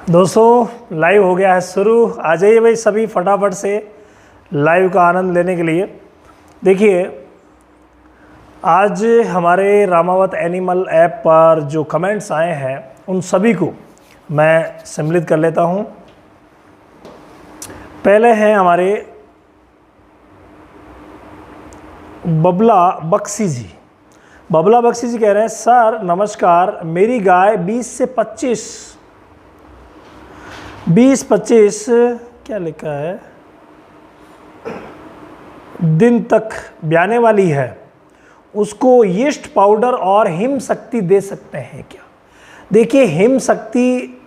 दोस्तों लाइव हो गया है शुरू। आ जाइए भाई सभी फटाफट से लाइव का आनंद लेने के लिए। देखिए आज हमारे रामावत एनिमल ऐप पर जो कमेंट्स आए हैं उन सभी को मैं सम्मिलित कर लेता हूं। पहले हैं हमारे बबला बक्सी जी। बबला बक्सी जी कह रहे हैं सर नमस्कार, मेरी गाय 20-25 क्या लिखा है दिन तक ब्याने वाली है, उसको यीस्ट पाउडर और हिम शक्ति दे सकते हैं क्या? देखिए हिम शक्ति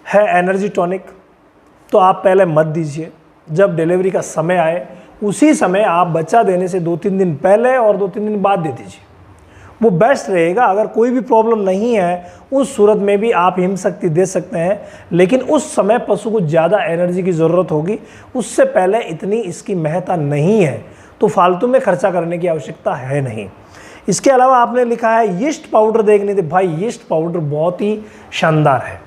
है एनर्जी टॉनिक, तो आप पहले मत दीजिए। जब डिलीवरी का समय आए उसी समय आप बच्चा देने से 2-3 दिन पहले और 2-3 दिन बाद दे दीजिए, वो बेस्ट रहेगा। अगर कोई भी प्रॉब्लम नहीं है उस सूरत में भी आप हिम शक्ति दे सकते हैं, लेकिन उस समय पशु को ज़्यादा एनर्जी की ज़रूरत होगी, उससे पहले इतनी इसकी महत्ता नहीं है, तो फालतू में खर्चा करने की आवश्यकता है नहीं। इसके अलावा आपने लिखा है यीस्ट पाउडर देखने थे। भाई यीस्ट पाउडर बहुत ही शानदार है,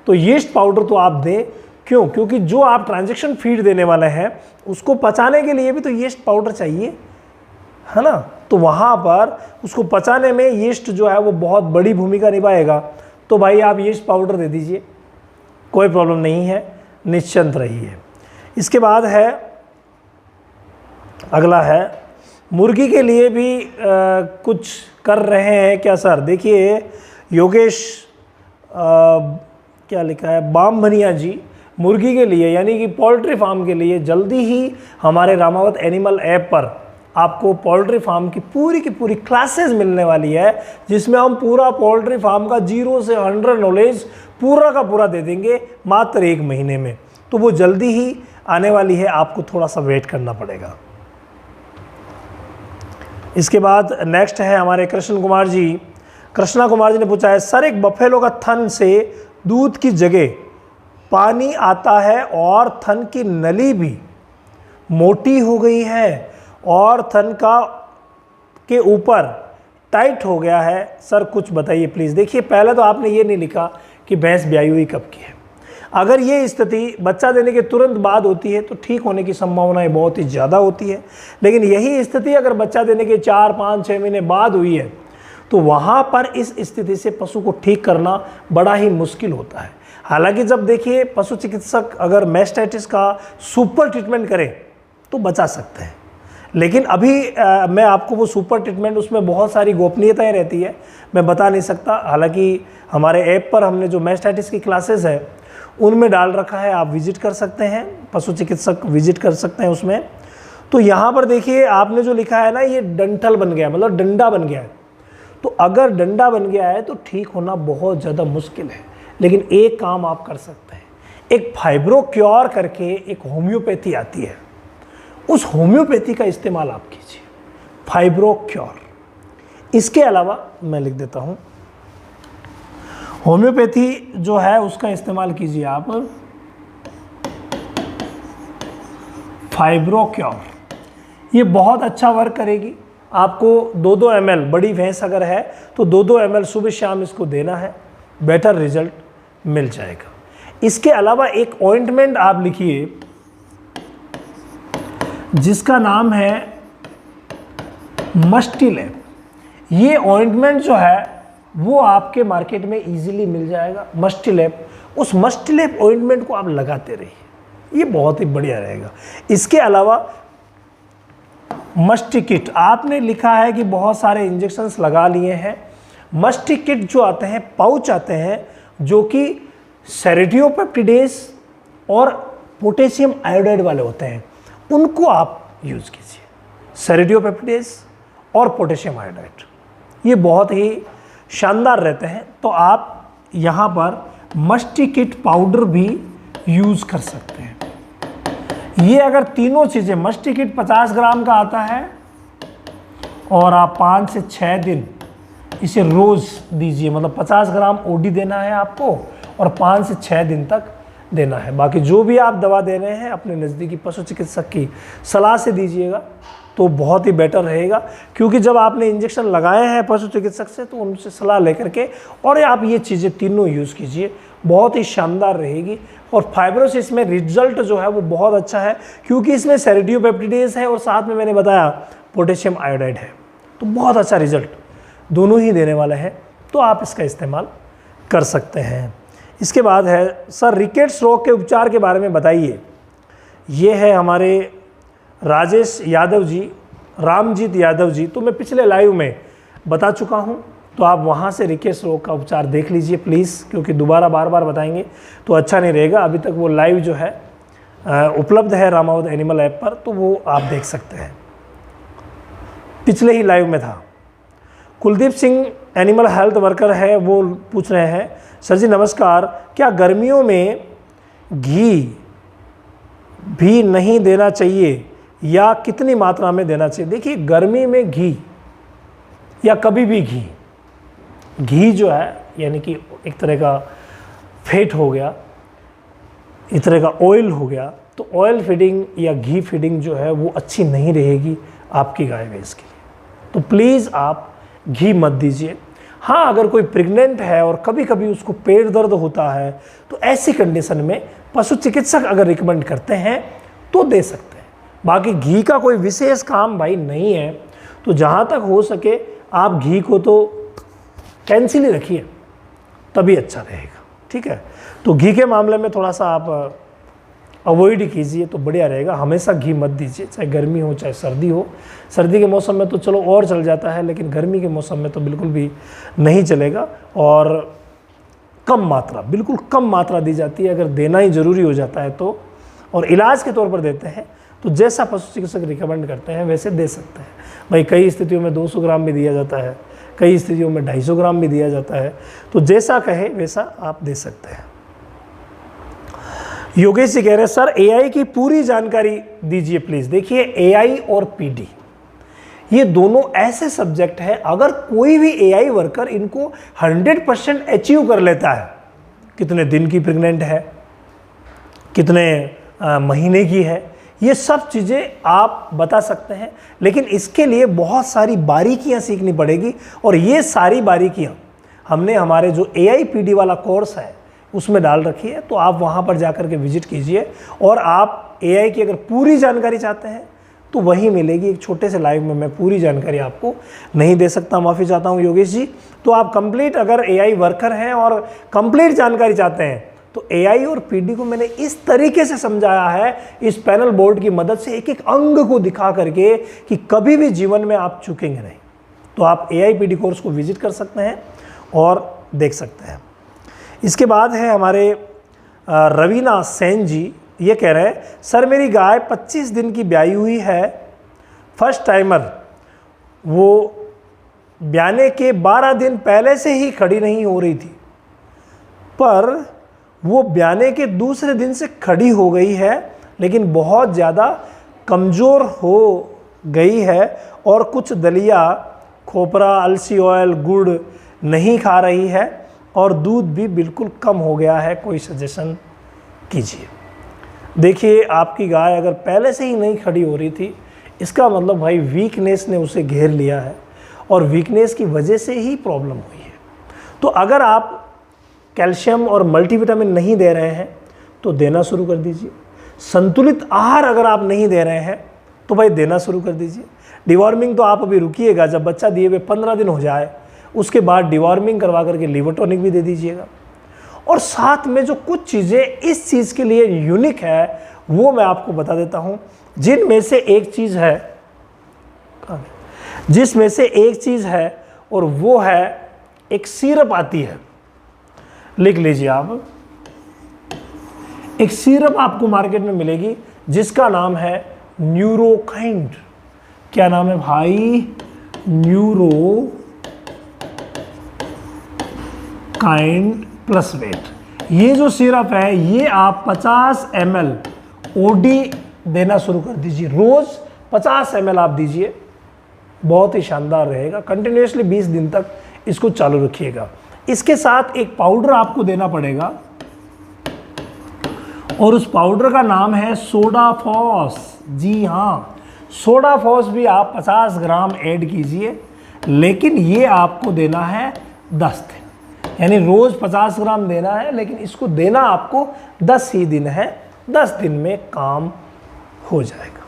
तो यीस्ट पाउडर तो आप दें। क्यों? क्योंकि जो आप ट्रांजैक्शन फीड देने वाले हैं उसको पचाने के लिए भी तो यीस्ट पाउडर चाहिए, है ना? तो वहाँ पर उसको पचाने में यीस्ट जो है वो बहुत बड़ी भूमिका निभाएगा। तो भाई आप यीस्ट पाउडर दे दीजिए, कोई प्रॉब्लम नहीं है, निश्चिंत रहिए। इसके बाद है अगला है मुर्गी के लिए भी कुछ कर रहे हैं क्या सर? देखिए योगेश क्या लिखा है बामभनिया जी, मुर्गी के लिए यानी कि पोल्ट्री फार्म के लिए जल्दी ही हमारे रामावत एनिमल ऐप पर आपको पोल्ट्री फार्म की पूरी क्लासेस मिलने वाली है, जिसमें हम पूरा पोल्ट्री फार्म का 0 से 100 नॉलेज पूरा का पूरा दे देंगे मात्र 1 महीने में। तो वो जल्दी ही आने वाली है, आपको थोड़ा सा वेट करना पड़ेगा। इसके बाद नेक्स्ट है हमारे कृष्णा कुमार जी ने पूछा है सर एक बफेलो का थन से दूध की जगह पानी आता है और थन की नली भी मोटी हो गई है और थन के ऊपर टाइट हो गया है, सर कुछ बताइए प्लीज़। देखिए पहले तो आपने ये नहीं लिखा कि भैंस ब्याई हुई कब की है। अगर ये स्थिति बच्चा देने के तुरंत बाद होती है तो ठीक होने की संभावनाएं बहुत ही ज़्यादा होती है, लेकिन यही स्थिति अगर बच्चा देने के 4, 5, 6 महीने बाद हुई है तो वहाँ पर इस स्थिति से पशु को ठीक करना बड़ा ही मुश्किल होता है। हालांकि जब देखिए पशु चिकित्सक अगर मैस्टाइटिस का सुपर ट्रीटमेंट करें तो बचा सकते हैं, लेकिन अभी मैं आपको वो सुपर ट्रीटमेंट, उसमें बहुत सारी गोपनीयताएं रहती है, मैं बता नहीं सकता। हालांकि हमारे ऐप पर हमने जो मैस्टाइटिस की क्लासेस है उनमें डाल रखा है, आप विजिट कर सकते हैं, पशु चिकित्सक विजिट कर सकते हैं उसमें। तो यहाँ पर देखिए आपने जो लिखा है ना, ये डंठल बन गया, मतलब डंडा बन गया है। तो अगर डंडा बन गया है तो ठीक होना बहुत ज़्यादा मुश्किल है, लेकिन एक काम आप कर सकते हैं, एक फाइब्रो क्योर करके एक होम्योपैथी आती है, उस होम्योपैथी का इस्तेमाल आप कीजिए, फाइब्रो क्योर। इसके अलावा मैं लिख देता हूँ, होम्योपैथी जो है उसका इस्तेमाल कीजिए आप, फाइब्रो क्योर। ये बहुत अच्छा वर्क करेगी। आपको 2-2 ml, बड़ी भैंस अगर है तो 2-2 ml सुबह शाम इसको देना है, बेटर रिजल्ट मिल जाएगा। इसके अलावा एक ऑइंटमेंट आप लिखिए जिसका नाम है मस्टिलैप। ये ऑइंटमेंट जो है वो आपके मार्केट में इजीली मिल जाएगा, मस्टिलैप। उस मस्टिलैप ऑइंटमेंट को आप लगाते रहिए, ये बहुत ही बढ़िया रहेगा। इसके अलावा मस्टिकिट आपने लिखा है कि बहुत सारे इंजेक्शंस लगा लिए हैं। मस्टिकिट जो आते हैं, पाउच आते हैं, जो कि सेरेटियोपेप्टिडेस और पोटेशियम आयोडाइड वाले होते हैं, उनको आप यूज़ कीजिए। सेरेटियोपेप्टिडेस और पोटेशियम आयोडाइड ये बहुत ही शानदार रहते हैं, तो आप यहाँ पर मस्टिकिट पाउडर भी यूज़ कर सकते हैं। ये अगर तीनों चीज़ें, मस्टिकिट 50 ग्राम का आता है और आप 5 से 6 दिन इसे रोज़ दीजिए, मतलब 50 ग्राम ओडी देना है आपको और 5 से 6 दिन तक देना है। बाकी जो भी आप दवा दे रहे हैं अपने नज़दीकी पशु चिकित्सक की सलाह से दीजिएगा तो बहुत ही बेटर रहेगा, क्योंकि जब आपने इंजेक्शन लगाए हैं पशु चिकित्सक से तो उनसे सलाह लेकर के और आप ये चीज़ें तीनों यूज़ कीजिए, बहुत ही शानदार रहेगी। और फाइब्रोसिस में रिजल्ट जो है वो बहुत अच्छा है, क्योंकि इसमें सेरिडियोपेप्टिडेज है और साथ में मैंने बताया पोटेशियम आयोडाइड है, तो बहुत अच्छा रिजल्ट दोनों ही देने वाले हैं, तो आप इसका इस्तेमाल कर सकते हैं। इसके बाद है सर रिकेट्स रोग के उपचार के बारे में बताइए। ये है हमारे राजेश यादव जी, रामजीत यादव जी, तो मैं पिछले लाइव में बता चुका हूँ, तो आप वहाँ से रिकेट्स रोग का उपचार देख लीजिए प्लीज़, क्योंकि दोबारा बार बार बताएंगे तो अच्छा नहीं रहेगा। अभी तक वो लाइव जो है उपलब्ध है रामावत एनिमल ऐप पर, तो वो आप देख सकते हैं, पिछले ही लाइव में था। Kuldeep Singh animal health worker है, वो पूछ रहे हैं सर जी नमस्कार, क्या गर्मियों में घी भी नहीं देना चाहिए या कितनी मात्रा में देना चाहिए? देखिए गर्मी में घी या कभी भी घी जो है यानी कि एक तरह का फैट हो गया, एक तरह का ऑयल हो गया, तो ऑयल फीडिंग या घी फीडिंग जो है वो अच्छी नहीं रहेगी आपकी गाय भैंस के लिए, तो प्लीज़ आप घी मत दीजिए। हाँ, अगर कोई प्रेग्नेंट है और कभी कभी उसको पेट दर्द होता है तो ऐसी कंडीशन में पशु चिकित्सक अगर रिकमेंड करते हैं तो दे सकते हैं। बाकी घी का कोई विशेष काम भाई नहीं है, तो जहाँ तक हो सके आप घी को तो कैंसिल ही रखिए, तभी अच्छा रहेगा, ठीक है। तो घी के मामले में थोड़ा सा आप अवॉइड कीजिए तो बढ़िया रहेगा। हमेशा घी मत दीजिए, चाहे गर्मी हो चाहे सर्दी हो। सर्दी के मौसम में तो चलो और चल जाता है, लेकिन गर्मी के मौसम में तो बिल्कुल भी नहीं चलेगा। और कम मात्रा, बिल्कुल कम मात्रा दी जाती है, अगर देना ही ज़रूरी हो जाता है तो, और इलाज के तौर पर देते हैं तो जैसा पशु चिकित्सक रिकमेंड करते हैं वैसे दे सकते हैं। भाई कई स्थितियों में 200 ग्राम भी दिया जाता है, कई स्थितियों में 250 ग्राम भी दिया जाता है, तो जैसा कहे वैसा आप दे सकते हैं। योगेश जी कह रहे हैं सर एआई की पूरी जानकारी दीजिए प्लीज़। देखिए एआई और पीडी ये दोनों ऐसे सब्जेक्ट हैं, अगर कोई भी एआई वर्कर इनको 100% अचीव कर लेता है, कितने दिन की प्रेग्नेंट है, कितने महीने की है, ये सब चीज़ें आप बता सकते हैं, लेकिन इसके लिए बहुत सारी बारीकियां सीखनी पड़ेगी। और ये सारी बारीकियां हमने हमारे जो एआई पीडी वाला कोर्स है उसमें डाल रखी है, तो आप वहाँ पर जाकर के विजिट कीजिए। और आप एआई की अगर पूरी जानकारी चाहते हैं तो वही मिलेगी। एक छोटे से लाइव में मैं पूरी जानकारी आपको नहीं दे सकता, माफ़ी चाहता हूँ योगेश जी। तो आप कंप्लीट अगर एआई वर्कर हैं और कंप्लीट जानकारी चाहते हैं तो एआई और पीडी को मैंने इस तरीके से समझाया है, इस पैनल बोर्ड की मदद से एक एक अंग को दिखा करके, कि कभी भी जीवन में आप चूकेंगे नहीं। तो आप एआई पीडी कोर्स को विजिट कर सकते हैं और देख सकते हैं। इसके बाद है हमारे रवीना सेन जी, ये कह रहे हैं सर मेरी गाय 25 दिन की ब्याई हुई है, फर्स्ट टाइमर, वो ब्याने के 12 दिन पहले से ही खड़ी नहीं हो रही थी, पर वो ब्याने के दूसरे दिन से खड़ी हो गई है, लेकिन बहुत ज़्यादा कमज़ोर हो गई है और कुछ दलिया, खोपरा, अलसी ऑयल, गुड़ नहीं खा रही है और दूध भी बिल्कुल कम हो गया है, कोई सजेशन कीजिए। देखिए आपकी गाय अगर पहले से ही नहीं खड़ी हो रही थी, इसका मतलब भाई वीकनेस ने उसे घेर लिया है और वीकनेस की वजह से ही प्रॉब्लम हुई है। तो अगर आप कैल्शियम और मल्टीविटामिन नहीं दे रहे हैं तो देना शुरू कर दीजिए। संतुलित आहार अगर आप नहीं दे रहे हैं तो भाई देना शुरू कर दीजिए। डिवॉर्मिंग तो आप अभी रुकिएगा, जब बच्चा दिए हुए 15 दिन हो जाए उसके बाद डिवॉर्मिंग करवा करके लिवर टॉनिक भी दे दीजिएगा। और साथ में जो कुछ चीज़ें इस चीज़ के लिए यूनिक है वो मैं आपको बता देता हूँ, जिसमें से एक चीज़ है और वो है एक सिरप आती है, लिख लीजिए आप। एक सिरप आपको मार्केट में मिलेगी जिसका नाम है न्यूरोकाइंड। क्या नाम है भाई? Neurokind plus wait. ये जो सिरप है ये आप 50 ml ओडी देना शुरू कर दीजिए। रोज 50 ml आप दीजिए, बहुत ही शानदार रहेगा। कंटिन्यूसली 20 दिन तक इसको चालू रखिएगा। इसके साथ एक पाउडर आपको देना पड़ेगा, और उस पाउडर का नाम है सोडाफॉस। जी हाँ, सोडाफॉस भी आप 50 ग्राम ऐड कीजिए, लेकिन ये आपको देना है 10 दिन, यानी रोज़ 50 ग्राम देना है, लेकिन इसको देना आपको 10 ही दिन है। 10 दिन में काम हो जाएगा।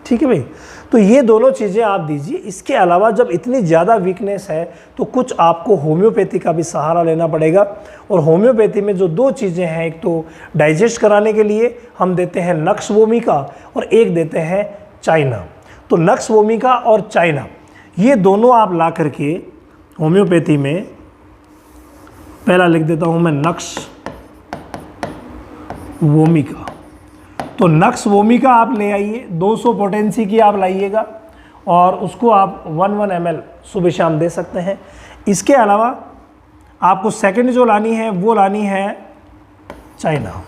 ठीक है भाई, तो ये दोनों चीज़ें आप दीजिए। इसके अलावा जब इतनी ज़्यादा वीकनेस है तो कुछ आपको होम्योपैथी का भी सहारा लेना पड़ेगा। और होम्योपैथी में जो 2 चीज़ें हैं, एक तो डाइजेस्ट कराने के लिए हम देते हैं नक्स वोमिका और एक देते हैं चाइना। तो नक्स वोमिका और चाइना ये दोनों आप ला करके होम्योपैथी में, पहला लिख देता हूँ मैं नक्स वोमिका। तो नक्स वोमिका आप ले आइए, 200 पोटेंसी की आप लाइएगा और उसको आप 1 ml सुबह शाम दे सकते हैं। इसके अलावा आपको सेकंड जो लानी है वो लानी है चाइना।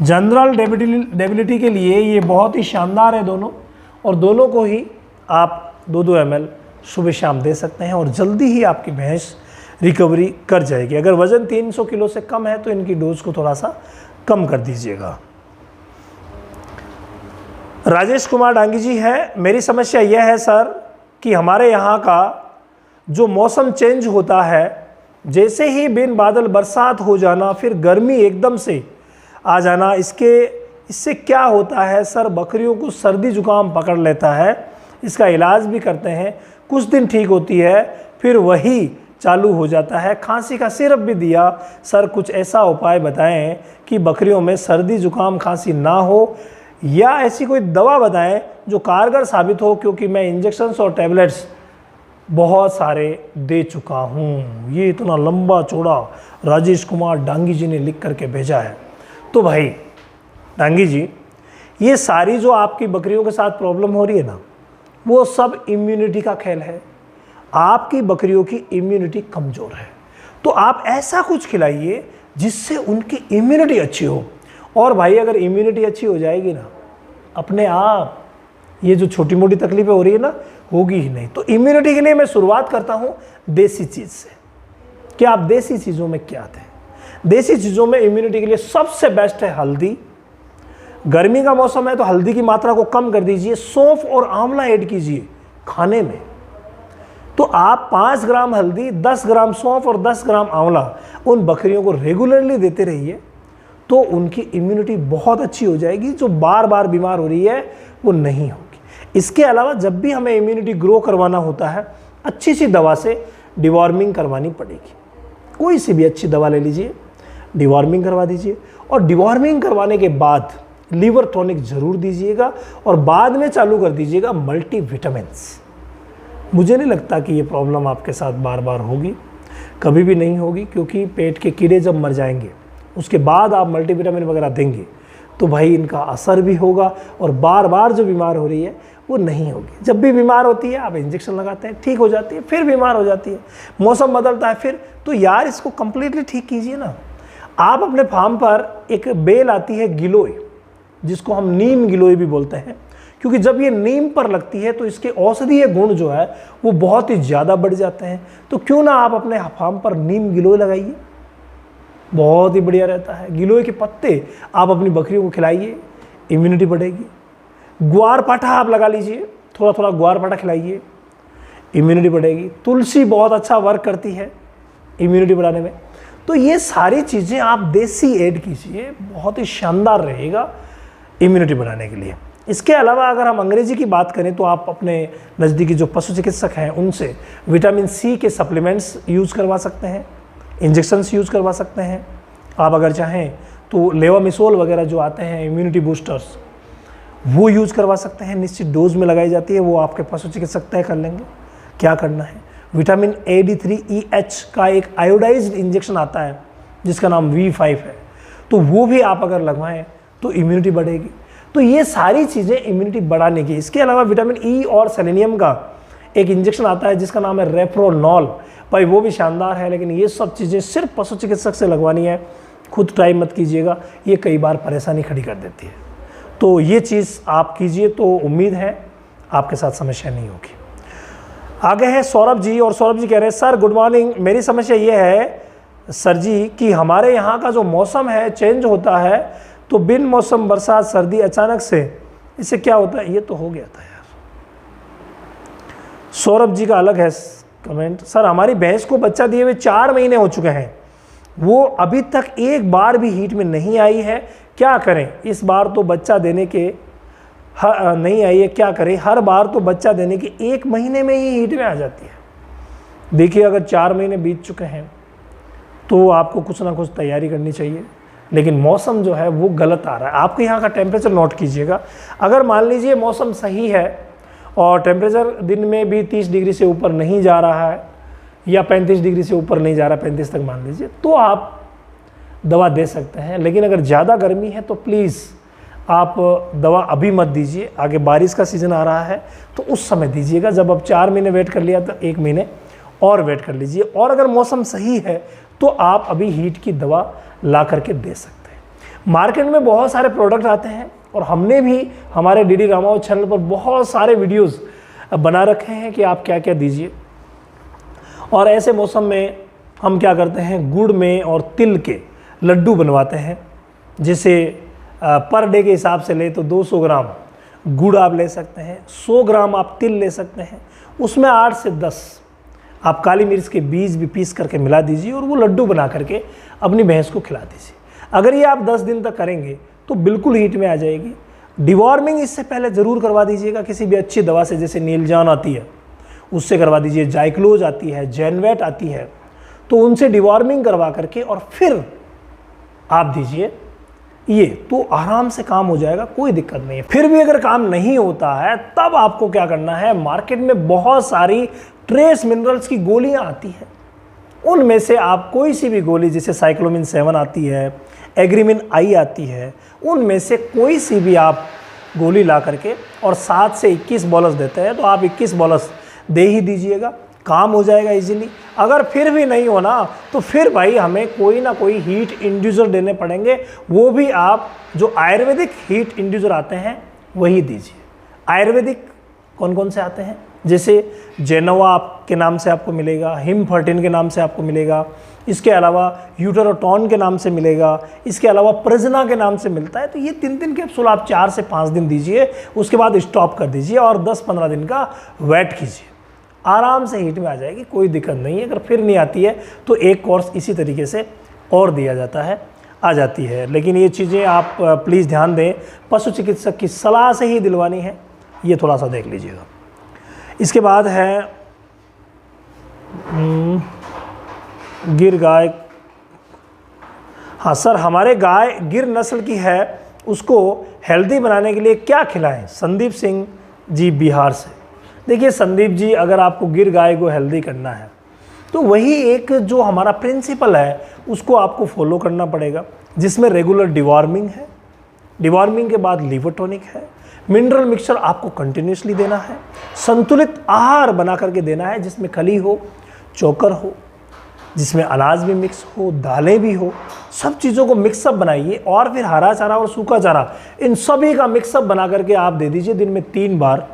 जनरल डेबिलिटी के लिए ये बहुत ही शानदार है दोनों, और दोनों को ही आप 2-2 ml सुबह शाम दे सकते हैं और जल्दी ही आपकी भैंस रिकवरी कर जाएगी। अगर वज़न 300 किलो से कम है तो इनकी डोज को थोड़ा सा कम कर दीजिएगा। राजेश कुमार डांगी जी है, मेरी समस्या यह है सर कि हमारे यहाँ का जो मौसम चेंज होता है, जैसे ही बिन बादल बरसात हो जाना, फिर गर्मी एकदम से आ जाना, इससे क्या होता है सर? बकरियों को सर्दी जुकाम पकड़ लेता है, इसका इलाज भी करते हैं, कुछ दिन ठीक होती है, फिर वही चालू हो जाता है। खांसी का सिरप भी दिया सर, कुछ ऐसा उपाय बताएं कि बकरियों में सर्दी जुकाम खांसी ना हो, या ऐसी कोई दवा बताएं जो कारगर साबित हो, क्योंकि मैं इंजेक्शन्स और टैबलेट्स बहुत सारे दे चुका हूँ। ये इतना लंबा चौड़ा राजेश कुमार डांगी जी ने लिख करके भेजा है। तो भाई डांगी जी, ये सारी जो आपकी बकरियों के साथ प्रॉब्लम हो रही है ना, वो सब इम्यूनिटी का खेल है। आपकी बकरियों की इम्यूनिटी कमज़ोर है, तो आप ऐसा कुछ खिलाइए जिससे उनकी इम्यूनिटी अच्छी हो। और भाई अगर इम्यूनिटी अच्छी हो जाएगी ना, अपने आप ये जो छोटी मोटी तकलीफें हो रही है ना, होगी ही नहीं। तो इम्यूनिटी के लिए मैं शुरुआत करता हूँ देसी चीज़ से। क्या आप देसी चीज़ों में क्या थे? देसी चीज़ों में इम्यूनिटी के लिए सबसे बेस्ट है हल्दी। गर्मी का मौसम है तो हल्दी की मात्रा को कम कर दीजिए, सौंफ और आंवला ऐड कीजिए खाने में। तो आप 5 ग्राम हल्दी, 10 ग्राम सौंफ और 10 ग्राम आंवला उन बकरियों को रेगुलरली देते रहिए, तो उनकी इम्यूनिटी बहुत अच्छी हो जाएगी। जो बार बार बीमार हो रही है वो नहीं होगी। इसके अलावा जब भी हमें इम्यूनिटी ग्रो करवाना होता है, अच्छी सी दवा से डिवॉर्मिंग करवानी पड़ेगी। कोई सी भी अच्छी दवा ले लीजिए, डिवॉर्मिंग करवा दीजिए, और डिवॉर्मिंग करवाने के बाद लीवर टॉनिक ज़रूर दीजिएगा, और बाद में चालू कर दीजिएगा मल्टीविटामिन्स। मुझे नहीं लगता कि ये प्रॉब्लम आपके साथ बार बार होगी, कभी भी नहीं होगी, क्योंकि पेट के कीड़े जब मर जाएंगे उसके बाद आप मल्टीविटामिन वगैरह देंगे तो भाई इनका असर भी होगा, और बार बार जो बीमार हो रही है वो नहीं होगी। जब भी बीमार होती है आप इंजेक्शन लगाते हैं, ठीक हो जाती है, फिर बीमार हो जाती है, मौसम बदलता है फिर, तो यार इसको कम्प्लीटली ठीक कीजिए ना। आप अपने फार्म पर एक बेल आती है गिलोय, जिसको हम नीम गिलोय भी बोलते हैं, क्योंकि जब ये नीम पर लगती है तो इसके औषधीय गुण जो है वो बहुत ही ज़्यादा बढ़ जाते हैं। तो क्यों ना आप अपने फार्म पर नीम गिलोय लगाइए, बहुत ही बढ़िया रहता है। गिलोय के पत्ते आप अपनी बकरियों को खिलाइए, इम्यूनिटी बढ़ेगी। ग्वार पाठा आप लगा लीजिए, थोड़ा थोड़ा ग्वार पाठा खिलाइए, इम्यूनिटी बढ़ेगी। तुलसी बहुत अच्छा वर्क करती है इम्यूनिटी बढ़ाने में। तो ये सारी चीज़ें आप देसी ऐड कीजिए, बहुत ही शानदार रहेगा इम्यूनिटी बढ़ाने के लिए। इसके अलावा अगर हम अंग्रेजी की बात करें तो आप अपने नज़दीकी जो पशु चिकित्सक हैं उनसे विटामिन सी के सप्लीमेंट्स यूज़ करवा सकते हैं, इंजेक्शन्स यूज़ करवा सकते हैं। आप अगर चाहें तो लेवामिसोल वगैरह जो आते हैं इम्यूनिटी बूस्टर्स, वो यूज़ करवा सकते हैं। निश्चित डोज में लगाई जाती है, वो आपके पशु चिकित्सक तय कर लेंगे क्या करना है। विटामिन AD3EH का एक आयोडाइज्ड इंजेक्शन आता है जिसका नाम V5 है, तो वो भी आप अगर लगवाएं तो इम्यूनिटी बढ़ेगी। तो ये सारी चीज़ें इम्यूनिटी बढ़ाने की। इसके अलावा विटामिन E और सेलेनियम का एक इंजेक्शन आता है जिसका नाम है रेप्रोनॉल, भाई वो भी शानदार है। लेकिन ये सब चीज़ें सिर्फ पशु चिकित्सक से लगवानी है, खुद ट्राई मत कीजिएगा, ये कई बार परेशानी खड़ी कर देती है। तो ये चीज़ आप कीजिए तो उम्मीद है आपके साथ समस्या नहीं होगी। आगे है सौरभ जी, और सौरभ जी कह रहे हैं सर गुड मॉर्निंग, मेरी समस्या ये है सर जी कि हमारे यहाँ का जो मौसम है चेंज होता है तो बिन मौसम बरसात सर्दी अचानक से, इससे क्या होता है? ये तो हो गया था यार। सौरभ जी का अलग है कमेंट, सर हमारी भैंस को बच्चा दिए हुए 4 महीने हो चुके हैं, वो अभी तक एक बार भी हीट में नहीं आई है, क्या करें? इस बार तो बच्चा देने के नहीं आई है, क्या करें? हर बार तो बच्चा देने के 1 महीने में ही हीट में आ जाती है। देखिए अगर 4 महीने बीत चुके हैं तो आपको कुछ ना कुछ तैयारी करनी चाहिए, लेकिन मौसम जो है वो गलत आ रहा है। आपके यहाँ का टेम्परेचर नोट कीजिएगा। अगर मान लीजिए मौसम सही है और टेम्परेचर दिन में भी 30 डिग्री से ऊपर नहीं जा रहा है या 35 डिग्री से ऊपर नहीं जा रहा, 35 तक मान लीजिए, तो आप दवा दे सकते हैं। लेकिन अगर ज़्यादा गर्मी है तो प्लीज़ आप दवा अभी मत दीजिए, आगे बारिश का सीज़न आ रहा है तो उस समय दीजिएगा। जब आप 4 महीने वेट कर लिया तो 1 महीने और वेट कर लीजिए। और अगर मौसम सही है तो आप अभी हीट की दवा ला करके दे सकते हैं। मार्केट में बहुत सारे प्रोडक्ट आते हैं और हमने भी हमारे डीडी रामाओ चैनल पर बहुत सारे वीडियोस बना रखे हैं कि आप क्या क्या दीजिए। और ऐसे मौसम में हम क्या करते हैं, गुड़ में और तिल के लड्डू बनवाते हैं। जैसे पर डे के हिसाब से ले तो 200 ग्राम गुड़ आप ले सकते हैं, 100 ग्राम आप तिल ले सकते हैं, उसमें 8 से 10 आप काली मिर्च के बीज भी पीस करके मिला दीजिए और वो लड्डू बना करके अपनी भैंस को खिला दीजिए। अगर ये आप 10 दिन तक करेंगे तो बिल्कुल हीट में आ जाएगी। डिवॉर्मिंग इससे पहले ज़रूर करवा दीजिएगा किसी भी अच्छी दवा से, जैसे नीलजान आती है उससे करवा दीजिए, जाइक्लोज आती है, जेनवेट आती है, तो उनसे डिवॉर्मिंग करवा करके और फिर आप दीजिए, ये तो आराम से काम हो जाएगा, कोई दिक्कत नहीं है। फिर भी अगर काम नहीं होता है तब आपको क्या करना है, मार्केट में बहुत सारी ट्रेस मिनरल्स की गोलियां आती हैं, उनमें से आप कोई सी भी गोली, जैसे साइक्लोमिन 7 आती है, एग्रीमिन आई आती है, उनमें से कोई सी भी आप गोली ला करके और 7 से 21 बोलस देते हैं तो आप 21 बोलस दे ही दीजिएगा, काम हो जाएगा इजीली। अगर फिर भी नहीं होना तो फिर भाई हमें कोई ना कोई हीट इंड्यूसर देने पड़ेंगे, वो भी आप जो आयुर्वेदिक हीट इंड्यूसर आते हैं वही दीजिए। आयुर्वेदिक कौन कौन से आते हैं, जैसे जेनोवा के नाम से आपको मिलेगा, हिम13 के नाम से आपको मिलेगा, इसके अलावा यूटेरोटॉन के नाम से मिलेगा, इसके अलावा प्रजना के नाम से मिलता है। तो ये 3 कैप्सूल आप 4 से 5 दिन दीजिए, उसके बाद स्टॉप कर दीजिए और 10-15 दिन का वेट कीजिए, आराम से हीट में आ जाएगी, कोई दिक्कत नहीं है। अगर फिर नहीं आती है तो एक कोर्स इसी तरीके से और दिया जाता है, आ जाती है। लेकिन ये चीज़ें आप प्लीज़ ध्यान दें, पशु चिकित्सक की सलाह से ही दिलवानी है, ये थोड़ा सा देख लीजिएगा। इसके बाद है गिर गाय। हाँ सर, हमारे गाय गिर नस्ल की है, उसको हेल्दी बनाने के लिए क्या खिलाएं? संदीप सिंह जी बिहार से। देखिए संदीप जी, अगर आपको गिर गाय को हेल्दी करना है तो वही एक जो हमारा प्रिंसिपल है उसको आपको फॉलो करना पड़ेगा, जिसमें रेगुलर डिवॉर्मिंग है, डिवॉर्मिंग के बाद लिवर टॉनिक है, मिनरल मिक्सचर आपको कंटिन्यूसली देना है, संतुलित आहार बना करके देना है जिसमें खली हो, चोकर हो, जिसमें अनाज भी मिक्स हो, दालें भी हो, सब चीज़ों को मिक्सअप बनाइए और फिर हरा चारा और सूखा चारा इन सभी का मिक्सअप बना करके आप दे दीजिए दिन में 3 बार,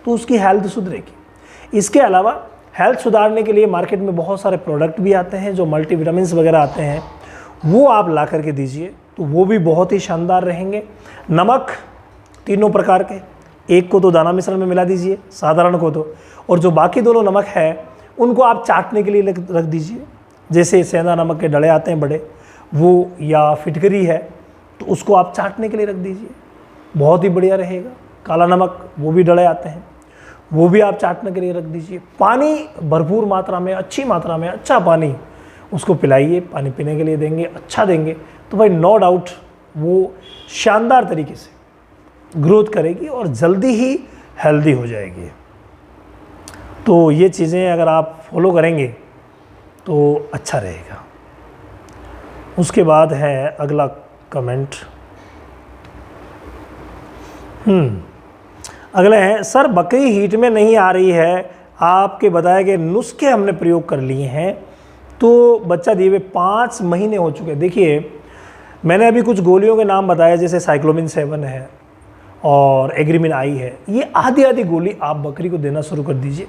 तो उसकी हेल्थ सुधरेगी। इसके अलावा हेल्थ सुधारने के लिए मार्केट में बहुत सारे प्रोडक्ट भी आते हैं जो मल्टीविटामिन्स वगैरह आते हैं, वो आप ला करके दीजिए तो वो भी बहुत ही शानदार रहेंगे। नमक 3 प्रकार के, एक को तो दाना मिश्रण में मिला दीजिए, साधारण को तो, और जो बाकी दोनों नमक है उनको आप चाटने के लिए रख दीजिए। जैसे सेंधा नमक के डले आते हैं बड़े, वो या फिटकरी है तो उसको आप चाटने के लिए रख दीजिए, बहुत ही बढ़िया रहेगा। काला नमक वो भी डले आते हैं, वो भी आप चाटने के लिए रख दीजिए। पानी भरपूर मात्रा में, अच्छी मात्रा में, अच्छा पानी उसको पिलाइए, पानी पीने के लिए देंगे, अच्छा देंगे तो भाई नो डाउट वो शानदार तरीके से ग्रोथ करेगी और जल्दी ही हेल्दी हो जाएगी। तो ये चीज़ें अगर आप फॉलो करेंगे तो अच्छा रहेगा। उसके बाद है अगला कमेंट, अगले हैं, सर बकरी हीट में नहीं आ रही है, आपके बताए गए नुस्खे हमने प्रयोग कर लिए हैं तो बच्चा दिए हुए 5 महीने हो चुके हैं। देखिए मैंने अभी कुछ गोलियों के नाम बताया, जैसे साइक्लोमिन 7 है और एग्रीमिन आई है, ये आधी गोली आप बकरी को देना शुरू कर दीजिए,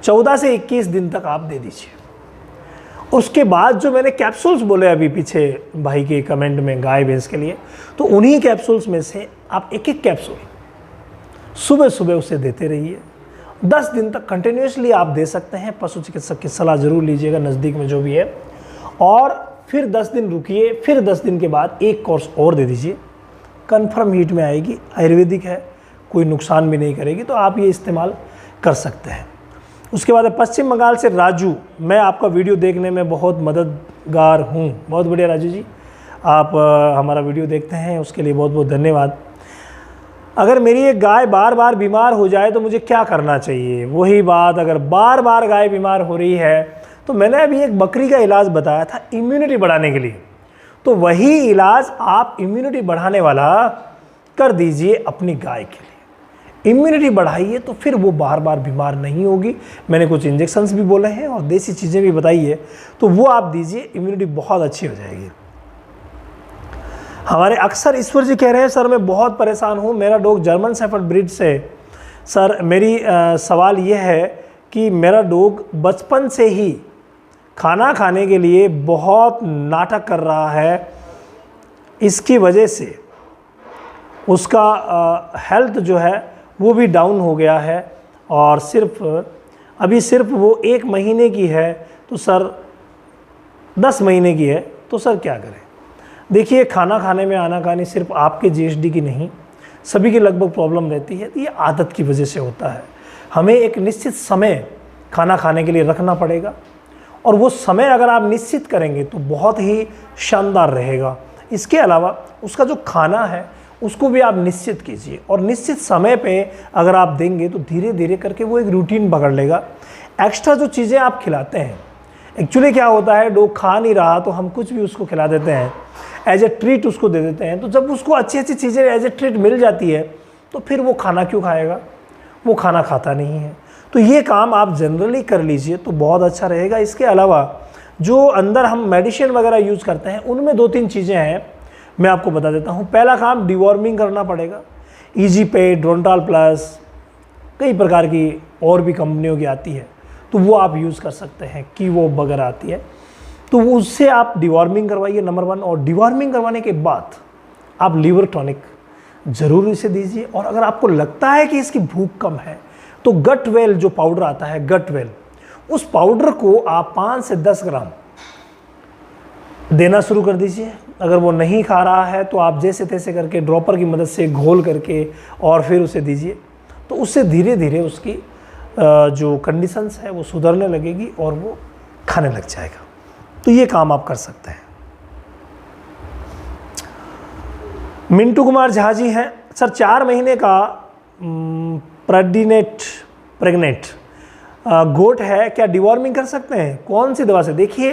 14 से 21 दिन तक आप दे दीजिए। उसके बाद जो मैंने कैप्सूल्स बोले अभी पीछे भाई के कमेंट में गाय भैंस के लिए, तो उन्हीं कैप्सूल्स में से आप एक एक कैप्सूल सुबह सुबह उसे देते रहिए। 10 दिन तक कंटिन्यूसली आप दे सकते हैं। पशु चिकित्सक की सलाह जरूर लीजिएगा नज़दीक में जो भी है, और फिर 10 दिन रुकिए, फिर 10 दिन के बाद एक कोर्स और दे दीजिए। कन्फर्म हीट में आएगी, आयुर्वेदिक है, कोई नुकसान भी नहीं करेगी, तो आप ये इस्तेमाल कर सकते हैं। उसके बाद पश्चिम बंगाल से राजू, मैं आपका वीडियो देखने में बहुत मददगार हूँ। बहुत बढ़िया राजू जी, आप हमारा वीडियो देखते हैं, उसके लिए बहुत बहुत धन्यवाद। अगर मेरी एक गाय बार बार बीमार हो जाए तो मुझे क्या करना चाहिए? वही बात, अगर बार बार गाय बीमार हो रही है तो मैंने अभी एक बकरी का इलाज बताया था इम्यूनिटी बढ़ाने के लिए, तो वही इलाज आप इम्यूनिटी बढ़ाने वाला कर दीजिए अपनी गाय के लिए। इम्यूनिटी बढ़ाइए तो फिर वो बार बार बीमार नहीं होगी। मैंने कुछ इंजेक्शंस भी बोले हैं और देसी चीज़ें भी बताई है, तो वो आप दीजिए, इम्यूनिटी बहुत अच्छी हो जाएगी। हमारे अक्सर ईश्वर जी कह रहे हैं सर मैं बहुत परेशान हूँ, मेरा डॉग जर्मन शेफर्ड ब्रीड से। सर मेरी सवाल ये है कि मेरा डॉग बचपन से ही खाना खाने के लिए बहुत नाटक कर रहा है, इसकी वजह से उसका हेल्थ जो है वो भी डाउन हो गया है, और सिर्फ वो 1 महीने की है, तो सर 10 महीने की है, तो सर क्या करें? देखिए, खाना खाने में आनाकानी सिर्फ आपके जीएसडी की नहीं, सभी की लगभग प्रॉब्लम रहती है। ये आदत की वजह से होता है। हमें एक निश्चित समय खाना खाने के लिए रखना पड़ेगा, और वो समय अगर आप निश्चित करेंगे तो बहुत ही शानदार रहेगा। इसके अलावा उसका जो खाना है उसको भी आप निश्चित कीजिए, और निश्चित समय पे अगर आप देंगे तो धीरे धीरे करके वो एक रूटीन पकड़ लेगा। एक्स्ट्रा जो चीज़ें आप खिलाते हैं, एक्चुअली क्या होता है, डॉग खा नहीं रहा तो हम कुछ भी उसको खिला देते हैं, एज ए ट्रीट उसको दे देते हैं। तो जब उसको अच्छी अच्छी चीज़ें एज ए ट्रीट मिल जाती है तो फिर वो खाना क्यों खाएगा? वो खाना खाता नहीं है। तो ये काम आप जनरली कर लीजिए तो बहुत अच्छा रहेगा। इसके अलावा जो अंदर हम मेडिसिन वगैरह यूज़ करते हैं उनमें 2-3 चीज़ें हैं, मैं आपको बता देता हूँ। पहला काम डिवॉर्मिंग करना पड़ेगा। ईजी पे, ड्रोंटाल प्लस, कई प्रकार की और भी कंपनियों की आती है, तो वो आप यूज़ कर सकते हैं। कीवो वगैरह आती है, तो उससे आप डिवॉर्मिंग करवाइए नंबर 1। और डिवॉर्मिंग करवाने के बाद आप लीवर टॉनिक ज़रूर इसे दीजिए। और अगर आपको लगता है कि इसकी भूख कम है तो गट वेल जो पाउडर आता है, गट वेल, उस पाउडर को आप 5 से 10 ग्राम देना शुरू कर दीजिए। अगर वो नहीं खा रहा है तो आप जैसे तैसे करके ड्रॉपर की मदद से घोल करके और फिर उसे दीजिए, तो उससे धीरे धीरे उसकी जो कंडीशंस है वो सुधरने लगेगी और वो खाने लग जाएगा। तो ये काम आप कर सकते हैं। मिंटू कुमार झा जी हैं, सर 4 महीने का प्रेग्नेंट गोट है, क्या डिवॉर्मिंग कर सकते हैं? कौन सी दवा से? देखिए,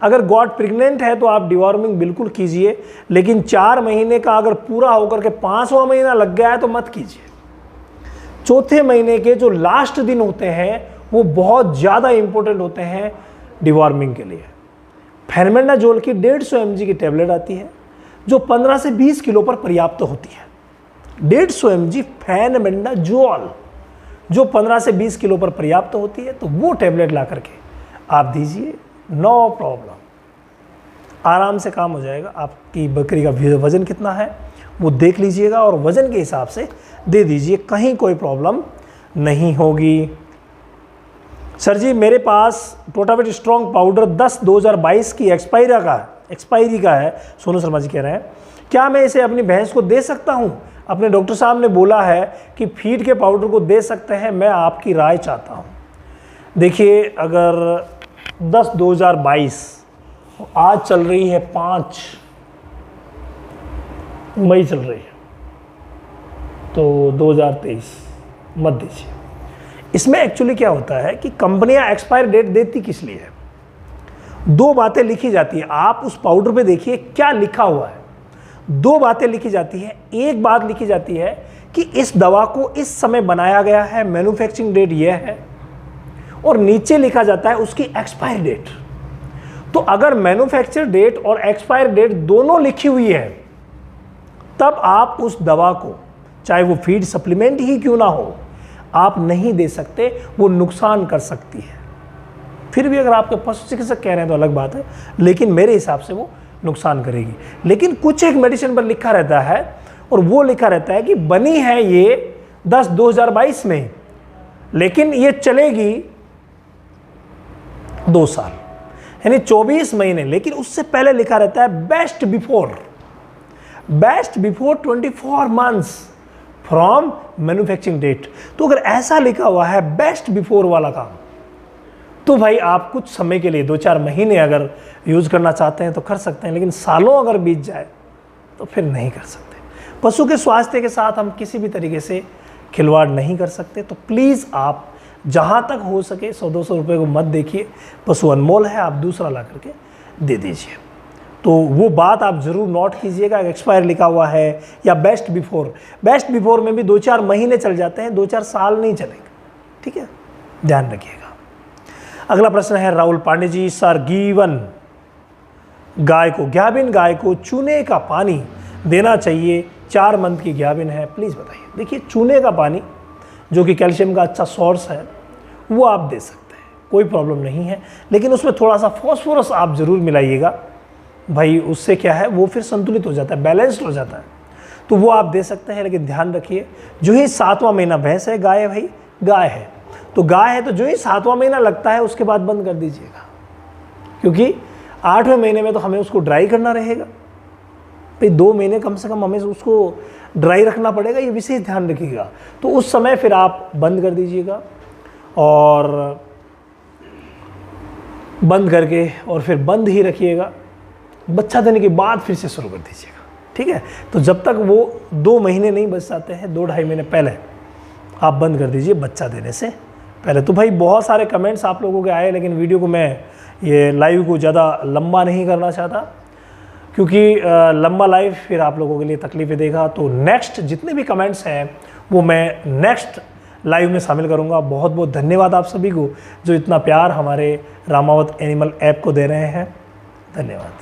अगर गॉट प्रेग्नेंट है तो आप डिवॉर्मिंग बिल्कुल कीजिए, लेकिन 4 महीने का अगर पूरा होकर के 5वां महीना लग गया है तो मत कीजिए। 4थे महीने के जो लास्ट दिन होते हैं वो बहुत ज़्यादा इंपॉर्टेंट होते हैं डिवॉर्मिंग के लिए। फेनमेंडाजोल की 150 mg की टैबलेट आती है जो 15 से 20 किलो पर पर्याप्त होती है। 150 mg फेनमेंडाजोल जो 15 से 20 किलो पर पर्याप्त होती है, तो वो टैबलेट ला करके आप दीजिए, नो प्रॉब्लम, आराम से काम हो जाएगा। आपकी बकरी का वज़न कितना है वो देख लीजिएगा और वज़न के हिसाब से दे दीजिए, कहीं कोई प्रॉब्लम नहीं होगी। सर जी, मेरे पास टोटावेट स्ट्रॉन्ग पाउडर 10/2022 की एक्सपायरी का है, सोनू शर्मा जी कह रहे हैं, क्या मैं इसे अपनी भैंस को दे सकता हूँ? अपने डॉक्टर साहब ने बोला है कि फीड के पाउडर को दे सकते हैं, मैं आपकी राय चाहता हूँ। देखिए, अगर 10/2022 आज चल रही है 5 मई चल रही है, तो 2023 मत दीजिए। इसमें एक्चुअली क्या होता है कि कंपनियां एक्सपायर डेट देती किस लिए है? 2 बातें लिखी जाती है, आप उस पाउडर पे देखिए क्या लिखा हुआ है। 2 बातें लिखी जाती है। एक बात लिखी जाती है कि इस दवा को इस समय बनाया गया है, मैन्युफैक्चरिंग डेट यह है, और नीचे लिखा जाता है उसकी एक्सपायर डेट। तो अगर मैन्युफैक्चर डेट और एक्सपायर डेट दोनों लिखी हुई है, तब आप उस दवा को, चाहे वो फीड सप्लीमेंट ही क्यों ना हो, आप नहीं दे सकते, वो नुकसान कर सकती है। फिर भी अगर आपके पशु चिकित्सक कह रहे हैं तो अलग बात है, लेकिन मेरे हिसाब से वो नुकसान करेगी। लेकिन कुछ एक मेडिसिन पर लिखा रहता है, और वो लिखा रहता है कि बनी है ये 2022 में, लेकिन ये चलेगी 2 साल, यानी 24 महीने। लेकिन उससे पहले लिखा रहता है best before 24 months from manufacturing date. तो अगर ऐसा लिखा हुआ है बेस्ट बिफोर वाला काम, तो भाई आप कुछ समय के लिए 2-4 महीने अगर यूज करना चाहते हैं तो कर सकते हैं, लेकिन सालों अगर बीत जाए तो फिर नहीं कर सकते। पशु के स्वास्थ्य के साथ हम किसी भी तरीके से खिलवाड़ नहीं कर सकते। तो प्लीज़ आप जहाँ तक हो सके 100-200 रुपये को मत देखिए, पशु अनमोल है, आप दूसरा ला करके दे दीजिए। तो वो बात आप ज़रूर नोट कीजिएगा, एक्सपायर लिखा हुआ है या बेस्ट बिफोर में भी 2-4 महीने चल जाते हैं, 2-4 साल नहीं चलेगा। ठीक है, ध्यान रखिएगा। अगला प्रश्न है राहुल पांडे जी, सर गाभिन गाय को चूने का पानी देना चाहिए, 4 मंथ की गाभिन है, प्लीज़ बताइए। देखिए, चूने का पानी जो कि कैल्शियम का अच्छा सोर्स है वो आप दे सकते हैं, कोई प्रॉब्लम नहीं है, लेकिन उसमें थोड़ा सा फॉस्फोरस आप ज़रूर मिलाइएगा भाई। उससे क्या है, वो फिर संतुलित हो जाता है, बैलेंस्ड हो जाता है, तो वो आप दे सकते हैं। लेकिन ध्यान रखिए, जो ही 7वां महीना, भैंस है गाय है भाई, गाय है तो जो ही 7वां महीना लगता है उसके बाद बंद कर दीजिएगा, क्योंकि 8वें महीने में तो हमें उसको ड्राई करना रहेगा भाई। 2 महीने कम से कम हमें उसको ड्राई रखना पड़ेगा, ये विशेष ध्यान रखिएगा। तो उस समय फिर आप बंद कर दीजिएगा, और बंद करके और फिर बंद ही रखिएगा। बच्चा देने के बाद फिर से शुरू कर दीजिएगा। ठीक है, तो जब तक वो 2 महीने नहीं बच जाते हैं, 2-2.5 महीने पहले आप बंद कर दीजिए बच्चा देने से पहले। तो भाई बहुत सारे कमेंट्स आप लोगों के आए, लेकिन वीडियो को मैं ये लाइव को ज़्यादा लंबा नहीं करना चाहता, क्योंकि लंबा लाइव फिर आप लोगों के लिए तकलीफ़ें देगा। तो नेक्स्ट जितने भी कमेंट्स हैं वो मैं नेक्स्ट लाइव में शामिल करूंगा। बहुत बहुत धन्यवाद आप सभी को जो इतना प्यार हमारे रामावत एनिमल ऐप को दे रहे हैं। धन्यवाद।